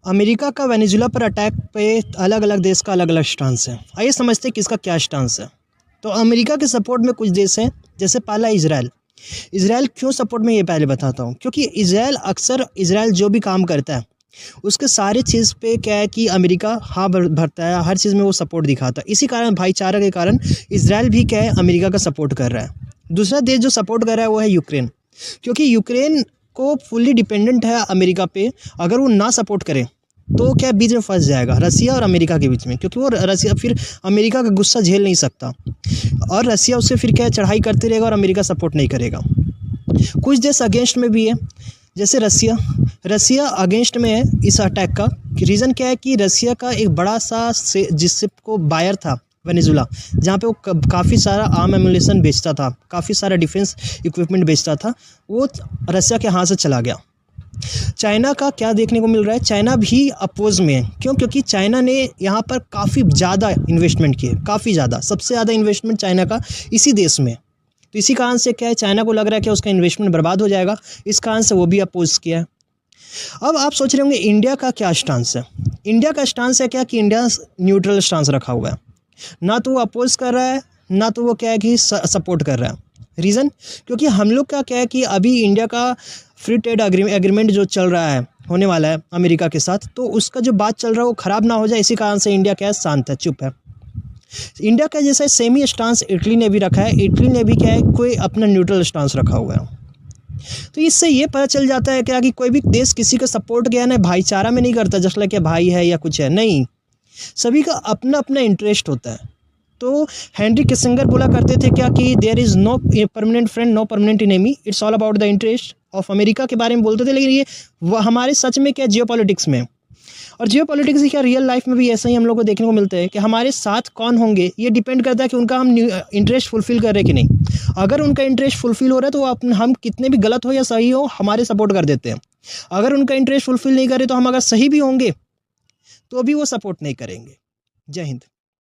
America का Venezuela पर attack पे अलग अलग देश का अलग अलग स्टांस है। आइए समझते हैं किसका क्या स्टांस है। तो अमेरिका के सपोर्ट में कुछ देश हैं, जैसे पहला इजराइल। इजराइल क्यों सपोर्ट में, ये पहले बताता हूँ। क्योंकि इजराइल जो भी काम करता है उसके सारे चीज़ पे क्या है कि अमेरिका हाँ भरता है, हर चीज़ में वो सपोर्ट दिखाता है। इसी कारण भाईचारा के कारण इजराइल भी क्या है, अमेरिका का सपोर्ट कर रहा है। दूसरा देश जो सपोर्ट कर रहा है वो है यूक्रेन, क्योंकि यूक्रेन को फुल्ली डिपेंडेंट है अमेरिका पे। अगर वो ना सपोर्ट करे तो क्या बीच में फंस जाएगा रसिया और अमेरिका के बीच में, क्योंकि वो रसिया फिर अमेरिका का गुस्सा झेल नहीं सकता और रसिया उससे फिर क्या चढ़ाई करते रहेगा और अमेरिका सपोर्ट नहीं करेगा। कुछ देश अगेंस्ट में भी है, जैसे रसिया अगेंस्ट में है इस अटैक का। रीज़न क्या है कि रसिया का एक बड़ा सा जिससे को बायर था वेनेजुला, जहाँ पे वो काफ़ी सारा आर्म एमुनिशन बेचता था, काफ़ी सारा डिफेंस इक्विपमेंट बेचता था, वो रसिया के हाथ से चला गया। चाइना का क्या देखने को मिल रहा है, चाइना भी अपोज में है। क्यों? क्योंकि चाइना ने यहाँ पर काफ़ी ज़्यादा इन्वेस्टमेंट किए, काफ़ी ज़्यादा, सबसे ज़्यादा इन्वेस्टमेंट चाइना का इसी देश में। तो इसी कारण से क्या है, चाइना को लग रहा है कि उसका इन्वेस्टमेंट बर्बाद हो जाएगा, इस कारण से वो भी अपोज किया है। अब आप सोच रहे होंगे इंडिया का क्या स्टांस है। इंडिया का स्टांस है क्या कि इंडिया न्यूट्रल स्टांस रखा हुआ है, ना तो वो अपोज कर रहा है, ना तो वो क्या है कि सपोर्ट कर रहा है। रीज़न क्योंकि हम लोग का क्या है कि अभी इंडिया का फ्री ट्रेड एग्रीमेंट जो चल रहा है, होने वाला है अमेरिका के साथ, तो उसका जो बात चल रहा है वो ख़राब ना हो जाए, इसी कारण से इंडिया क्या है, शांत है, चुप है। इंडिया का जैसा सेम ही स्टांस इटली ने भी रखा है। इटली ने भी क्या है, कोई अपना न्यूट्रल स्टांस रखा हुआ है। तो इससे ये पता चल जाता है क्या कि कोई भी देश किसी का सपोर्ट क्या है ना, भाईचारा में नहीं करता, जस्ट लाइक भाई है या कुछ है, नहीं, सभी का अपना अपना इंटरेस्ट होता है। तो हेनरी किसिंजर बोला करते थे क्या कि there is no permanent friend, no permanent enemy, it's all about the interest of America के बारे में बोलते थे। लेकिन ये हमारे सच में क्या, जियोपॉलिटिक्स में, और जियोपॉलिटिक्स ही क्या रियल लाइफ में भी ऐसा ही हम लोग को देखने को मिलता है कि हमारे साथ कौन होंगे ये डिपेंड करता है कि उनका हम इंटरेस्ट फुलफिल कर रहे हैं कि नहीं। अगर उनका इंटरेस्ट फुलफिल हो रहा है तो वो हम कितने भी गलत हो या सही हो हमारे सपोर्ट कर देते हैं। अगर उनका इंटरेस्ट फुलफिल नहीं करे तो हम अगर सही भी होंगे तो भी वो सपोर्ट नहीं करेंगे। जय हिंद।